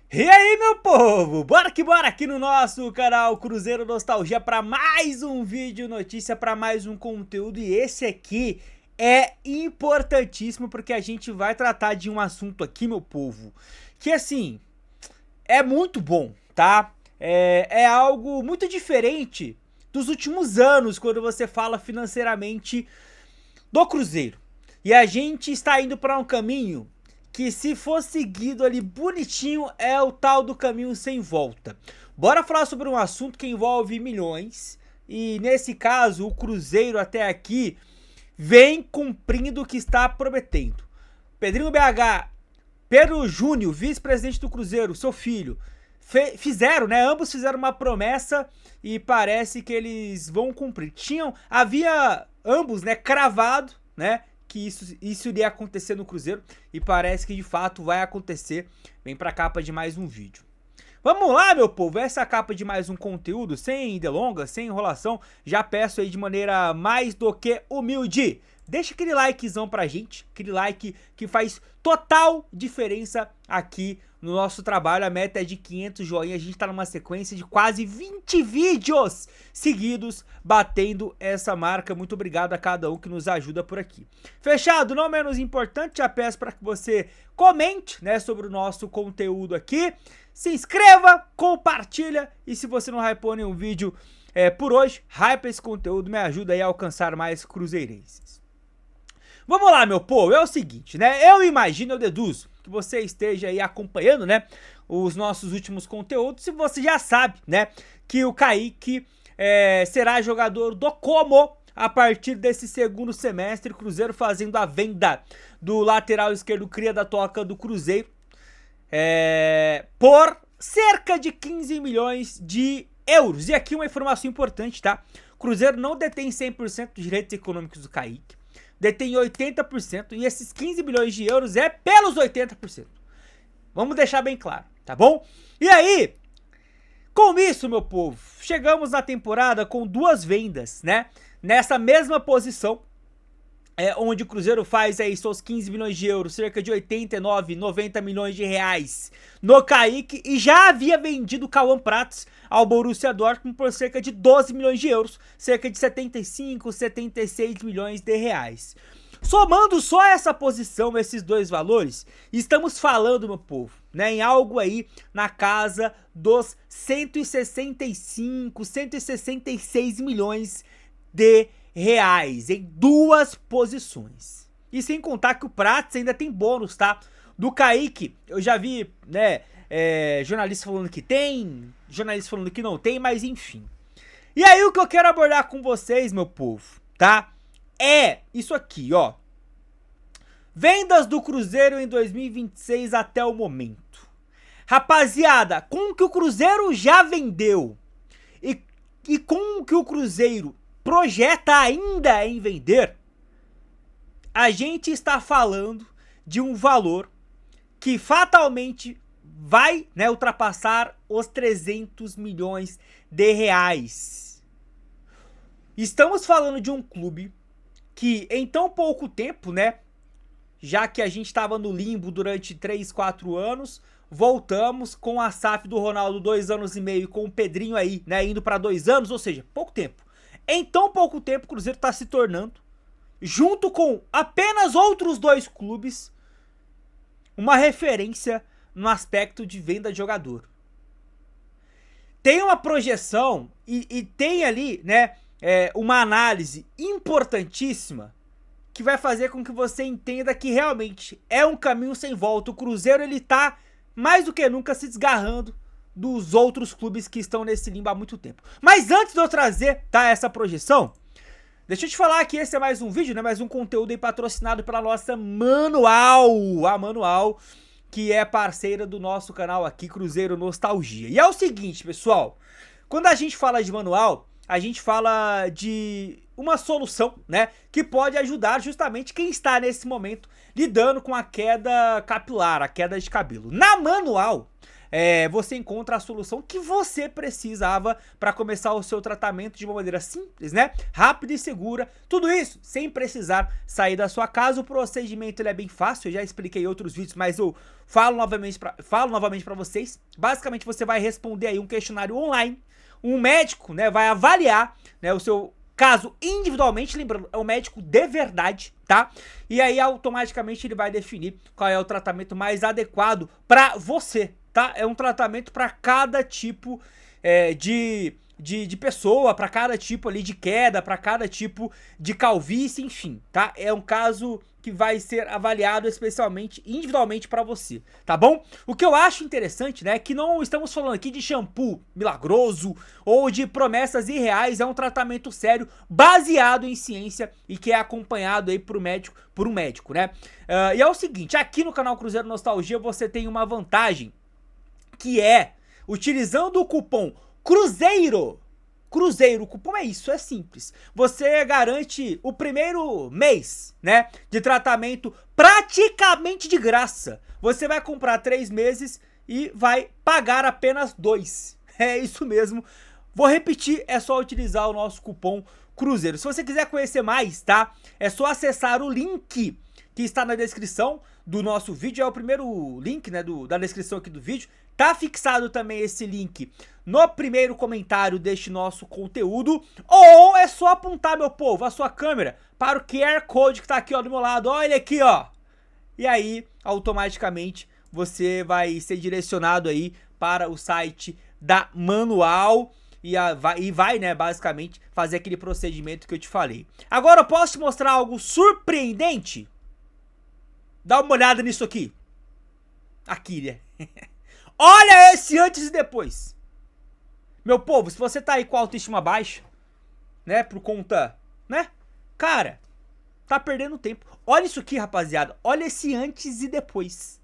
E aí, meu povo, bora que bora aqui no nosso canal Cruzeiro Nostalgia para mais um vídeo notícia, para mais um conteúdo. E esse aqui é importantíssimo porque a gente vai tratar de um assunto aqui, meu povo, que assim, é muito bom, tá? É algo muito diferente dos últimos anos quando você fala financeiramente do Cruzeiro. E a gente está indo para um caminho que, se for seguido ali bonitinho, é o tal do caminho sem volta. Bora falar sobre um assunto que envolve milhões. E nesse caso, o Cruzeiro até aqui vem cumprindo o que está prometendo. Pedrinho BH, Pedro Júnior, vice-presidente do Cruzeiro, seu filho, fizeram, né? Ambos fizeram uma promessa e parece que eles vão cumprir. Havia ambos, né, cravado, né, que isso iria acontecer no Cruzeiro e parece que de fato vai acontecer. Vem pra capa de mais um vídeo. Vamos lá, meu povo, essa é a capa de mais um conteúdo, sem delongas, sem enrolação. Já peço aí de maneira mais do que humilde, deixa aquele likezão pra gente, aquele like que faz total diferença aqui no nosso trabalho. A meta é de 500 joinhas, a gente tá numa sequência de quase 20 vídeos seguidos batendo essa marca. Muito obrigado a cada um que nos ajuda por aqui. Fechado? Não menos importante, já peço para que você comente, né, sobre o nosso conteúdo aqui. Se inscreva, compartilha e se você não hypou nenhum vídeo por hoje, hype esse conteúdo, me ajuda aí a alcançar mais cruzeirenses. Vamos lá, meu povo, é o seguinte, né, eu imagino, eu deduzo que você esteja aí acompanhando, né, os nossos últimos conteúdos, se você já sabe, né, que o Kaique será jogador do Como a partir desse segundo semestre. Cruzeiro fazendo a venda do lateral esquerdo cria da toca do Cruzeiro por cerca de 15 milhões de euros. E aqui uma informação importante, tá? Cruzeiro não detém 100% dos direitos econômicos do Kaique, detém 80% e esses 15 milhões de euros é pelos 80%. Vamos deixar bem claro, tá bom? E aí, com isso, meu povo, chegamos na temporada com duas vendas, né? Nessa mesma posição, onde o Cruzeiro faz aí seus 15 milhões de euros, cerca de 89, 90 milhões de reais no Kaique, e já havia vendido o Cauã Pratos ao Borussia Dortmund por cerca de 12 milhões de euros, cerca de 75, 76 milhões de reais. Somando só essa posição, esses dois valores, estamos falando, meu povo, né, em algo aí na casa dos 165, 166 milhões de reais em duas posições. E sem contar que o Prates ainda tem bônus, tá? Do Kaique, eu já vi, né, jornalista falando que tem, jornalista falando que não tem, mas enfim. E aí o que eu quero abordar com vocês, meu povo, tá? É isso aqui, ó. Vendas do Cruzeiro em 2026 até o momento. Rapaziada, com o que o Cruzeiro já vendeu e com o que o Cruzeiro projeta ainda em vender, a gente está falando de um valor que fatalmente vai, né, ultrapassar os 300 milhões de reais. Estamos falando de um clube que em tão pouco tempo, né, já que a gente estava no limbo durante 3, 4 anos, voltamos com a SAF do Ronaldo 2 anos e meio, com o Pedrinho aí, né, indo para 2 anos, ou seja, pouco tempo. Em tão pouco tempo, o Cruzeiro está se tornando, junto com apenas outros dois clubes, uma referência no aspecto de venda de jogador. Tem uma projeção e tem ali, né, uma análise importantíssima que vai fazer com que você entenda que realmente é um caminho sem volta. O Cruzeiro, ele tá mais do que nunca se desgarrando dos outros clubes que estão nesse limbo há muito tempo. Mas antes de eu trazer, tá, essa projeção, deixa eu te falar que esse é mais um vídeo, né, mais um conteúdo aí patrocinado pela nossa Manual, a Manual, que é parceira do nosso canal aqui, Cruzeiro Nostalgia. E é o seguinte, pessoal, quando a gente fala de Manual, a gente fala de uma solução, né, que pode ajudar justamente quem está nesse momento lidando com a queda capilar, a queda de cabelo. Na Manual, você encontra a solução que você precisava para começar o seu tratamento de uma maneira simples, né? Rápida e segura. Tudo isso sem precisar sair da sua casa. O procedimento ele é bem fácil, eu já expliquei em outros vídeos, mas eu falo novamente para vocês. Basicamente você vai responder aí um questionário online. Um médico, né, vai avaliar, né, o seu caso individualmente, lembrando, é um médico de verdade, tá? E aí automaticamente ele vai definir qual é o tratamento mais adequado pra você, tá? É um tratamento pra cada tipo de pessoa, pra cada tipo ali de queda, pra cada tipo de calvície, enfim, tá? É um caso que vai ser avaliado especialmente, individualmente pra você, tá bom? O que eu acho interessante, né, é que não estamos falando aqui de shampoo milagroso ou de promessas irreais, é um tratamento sério, baseado em ciência e que é acompanhado aí por um médico, né? E é o seguinte, aqui no canal Cruzeiro Nostalgia você tem uma vantagem, que é, utilizando o cupom Cruzeiro, o cupom é isso, é simples. Você garante o primeiro mês, né, de tratamento praticamente de graça. Você vai comprar 3 meses e vai pagar apenas 2. É isso mesmo. Vou repetir, é só utilizar o nosso cupom Cruzeiro. Se você quiser conhecer mais, tá? É só acessar o link que está na descrição do nosso vídeo. É o primeiro link, né, da descrição aqui do vídeo. Tá fixado também esse link no primeiro comentário deste nosso conteúdo. Ou é só apontar, meu povo, a sua câmera para o QR Code que tá aqui, ó, do meu lado. Olha ele aqui, ó. E aí, automaticamente, você vai ser direcionado aí para o site da Manual. E vai, né, basicamente, fazer aquele procedimento que eu te falei. Agora eu posso te mostrar algo surpreendente? Dá uma olhada nisso aqui. Aqui, né? Olha esse antes e depois. Meu povo, se você tá aí com a autoestima baixa, né, por conta, né, cara, tá perdendo tempo. Olha isso aqui, rapaziada. Olha esse antes e depois.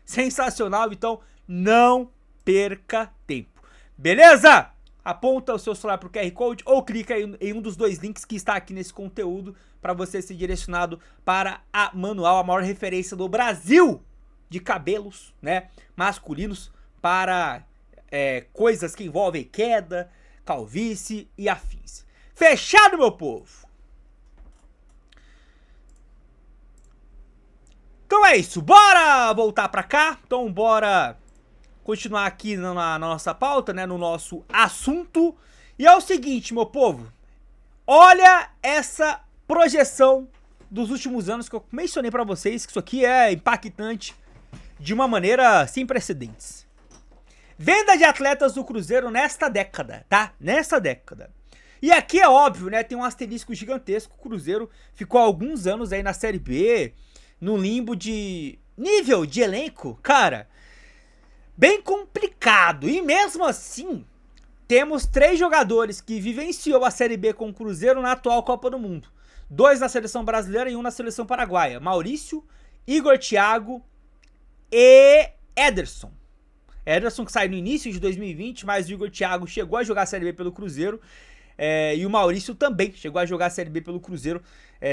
Sensacional, então não perca tempo. Beleza? Aponta o seu celular pro QR Code ou clica em um dos 2 links que está aqui nesse conteúdo para você ser direcionado para a Manual, a maior referência do Brasil de cabelos, né, masculinos para coisas que envolvem queda, calvície e afins. Fechado, meu povo? Então é isso, bora voltar pra cá. Então bora continuar aqui na nossa pauta, né, no nosso assunto. E é o seguinte, meu povo, olha essa projeção dos últimos anos que eu mencionei pra vocês, que isso aqui é impactante de uma maneira sem precedentes. Venda de atletas do Cruzeiro nesta década, tá? Nessa década. E aqui é óbvio, né? Tem um asterisco gigantesco. O Cruzeiro ficou há alguns anos aí na Série B, no limbo de nível de elenco, cara, bem complicado. E mesmo assim, temos 3 jogadores que vivenciou a Série B com o Cruzeiro na atual Copa do Mundo. 2 na seleção brasileira e 1 na seleção paraguaia. Maurício, Igor Thiago e Ederson. Ederson que saiu no início de 2020, mas o Igor Thiago chegou a jogar a Série B pelo Cruzeiro. E o Maurício também chegou a jogar a Série B pelo Cruzeiro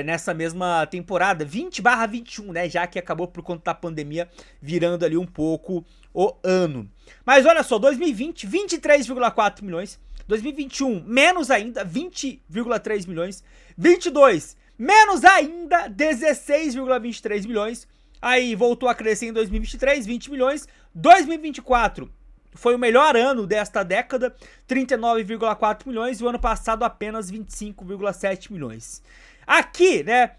nessa mesma temporada, 20/21, né? Já que acabou por conta da pandemia, virando ali um pouco o ano. Mas olha só, 2020, 23,4 milhões. 2021, menos ainda, 20,3 milhões. 22, menos ainda, 16,23 milhões. Aí voltou a crescer em 2023, 20 milhões. 2024 foi o melhor ano desta década, 39,4 milhões. E o ano passado apenas 25,7 milhões. Aqui, né,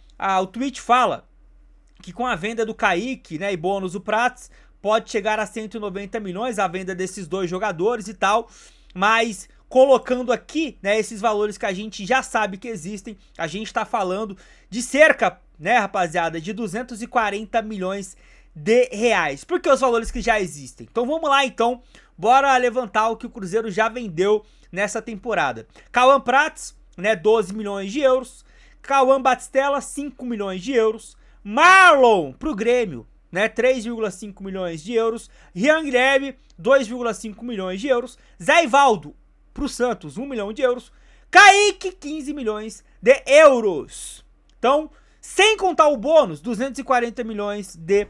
o tweet fala que com a venda do Kaique, né, e bônus do Prats, pode chegar a 190 milhões a venda desses 2 jogadores e tal. Mas colocando aqui, né, esses valores que a gente já sabe que existem, a gente tá falando de cerca, né, rapaziada, de 240 milhões de reais. Por que os valores que já existem? Então vamos lá, então, bora levantar o que o Cruzeiro já vendeu nessa temporada. Cauã Prats, né, 12 milhões de euros. Cauã Batistella, 5 milhões de euros. Marlon pro Grêmio, né, 3,5 milhões de euros. Rian Guilherme, 2,5 milhões de euros. Zé Ivaldo pro Santos, 1 milhão de euros. Kaique, 15 milhões de euros. Então, sem contar o bônus, 240 milhões de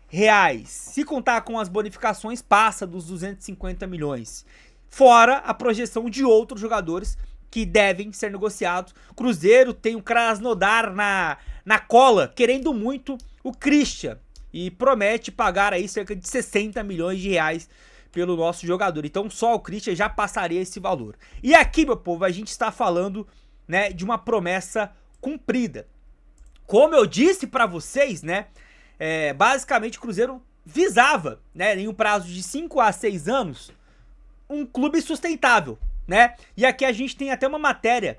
reais. Se contar com as bonificações, passa dos 250 milhões. Fora a projeção de outros jogadores que devem ser negociados. Cruzeiro tem o Krasnodar na cola, querendo muito o Christian. E promete pagar aí cerca de 60 milhões de reais pelo nosso jogador. Então só o Christian já passaria esse valor. E aqui, meu povo, a gente está falando, né, de uma promessa cumprida. Como eu disse pra vocês, né, basicamente o Cruzeiro visava, né, em um prazo de 5 a 6 anos, um clube sustentável, né? E aqui a gente tem até uma matéria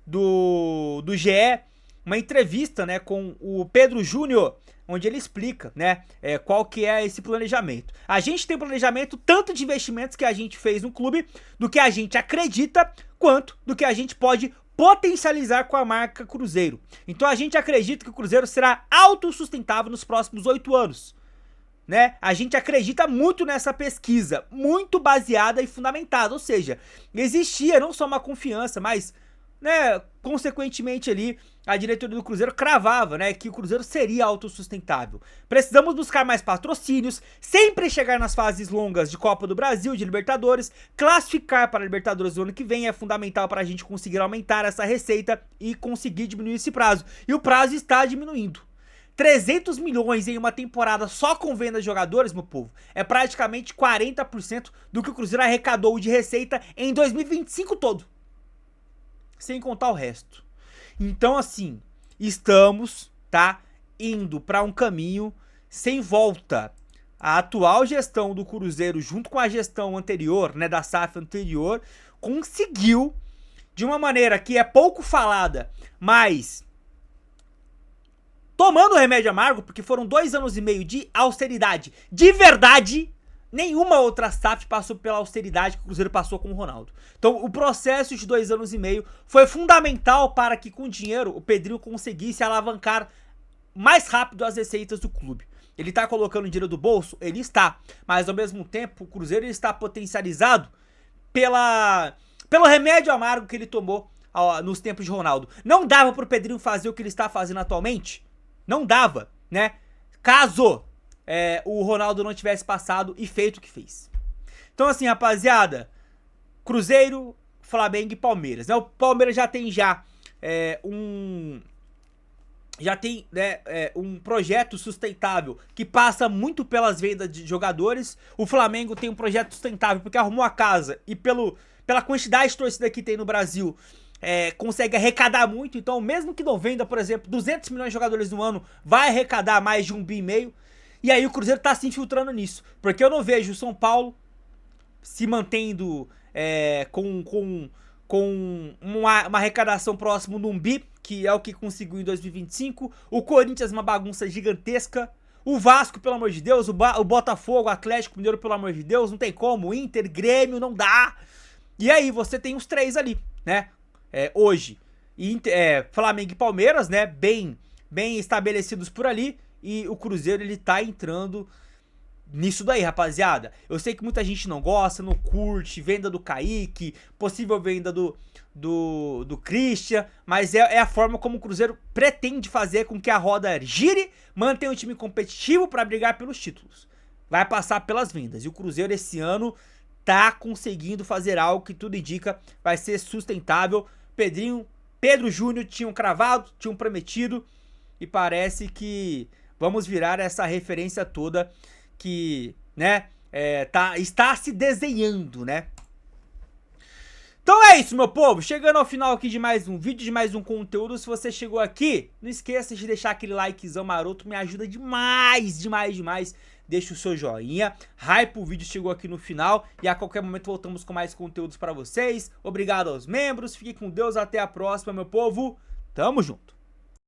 do GE, uma entrevista, né, com o Pedro Júnior, onde ele explica, né, qual que é esse planejamento. A gente tem planejamento tanto de investimentos que a gente fez no clube, do que a gente acredita, quanto do que a gente pode potencializar com a marca Cruzeiro. Então a gente acredita que o Cruzeiro será autossustentável nos próximos 8 anos. Né? A gente acredita muito nessa pesquisa, muito baseada e fundamentada, ou seja, existia não só uma confiança, mas, né, consequentemente ali, a diretoria do Cruzeiro cravava, né, que o Cruzeiro seria autossustentável. Precisamos buscar mais patrocínios, sempre chegar nas fases longas de Copa do Brasil, de Libertadores, classificar para a Libertadores do ano que vem é fundamental para a gente conseguir aumentar essa receita e conseguir diminuir esse prazo. E o prazo está diminuindo. 300 milhões em uma temporada só com venda de jogadores, meu povo, é praticamente 40% do que o Cruzeiro arrecadou de receita em 2025 todo. Sem contar o resto. Então, assim, estamos, tá, indo para um caminho sem volta. A atual gestão do Cruzeiro, junto com a gestão anterior, né, da SAF anterior, conseguiu, de uma maneira que é pouco falada, mas tomando remédio amargo, porque foram 2 anos e meio de austeridade de verdade. Nenhuma outra SAF passou pela austeridade que o Cruzeiro passou com o Ronaldo. Então o processo de 2 anos e meio foi fundamental para que com dinheiro o Pedrinho conseguisse alavancar mais rápido as receitas do clube. Ele tá colocando dinheiro do bolso? Ele está. Mas ao mesmo tempo o Cruzeiro está potencializado pelo remédio amargo que ele tomou nos tempos de Ronaldo. Não dava pro Pedrinho fazer o que ele está fazendo atualmente? Não dava, né? Caso o Ronaldo não tivesse passado e feito o que fez. Então assim, rapaziada, Cruzeiro, Flamengo e Palmeiras, né? O Palmeiras já tem um projeto sustentável que passa muito pelas vendas de jogadores. O Flamengo tem um projeto sustentável porque arrumou a casa e pela quantidade de torcida que tem no Brasil, consegue arrecadar muito. Então mesmo que não venda, por exemplo, 200 milhões de jogadores no ano, vai arrecadar mais de 1,5 bi. E aí o Cruzeiro tá se infiltrando nisso, porque eu não vejo o São Paulo se mantendo com uma arrecadação próximo de 1 bi, que é o que conseguiu em 2025. O Corinthians, uma bagunça gigantesca. O Vasco, pelo amor de Deus. O Botafogo, o Atlético Mineiro, pelo amor de Deus. Não tem como. O Inter, Grêmio, não dá. E aí você tem os 3 ali, né? Hoje, Flamengo e Palmeiras, né? Bem estabelecidos por ali. E o Cruzeiro, ele tá entrando nisso daí, rapaziada. Eu sei que muita gente não gosta, não curte, venda do Kaique, possível venda do Christian, mas é a forma como o Cruzeiro pretende fazer com que a roda gire, mantenha o time competitivo para brigar pelos títulos. Vai passar pelas vendas. E o Cruzeiro esse ano tá conseguindo fazer algo que tudo indica vai ser sustentável. Pedro Júnior tinham cravado, tinham prometido, e parece que vamos virar essa referência toda que, né, está se desenhando, né? Então é isso, meu povo. Chegando ao final aqui de mais um vídeo, de mais um conteúdo. Se você chegou aqui, não esqueça de deixar aquele likezão maroto. Me ajuda demais, demais. Deixa o seu joinha. Hype, o vídeo chegou aqui no final. E a qualquer momento voltamos com mais conteúdos pra vocês. Obrigado aos membros. Fique com Deus. Até a próxima, meu povo. Tamo junto.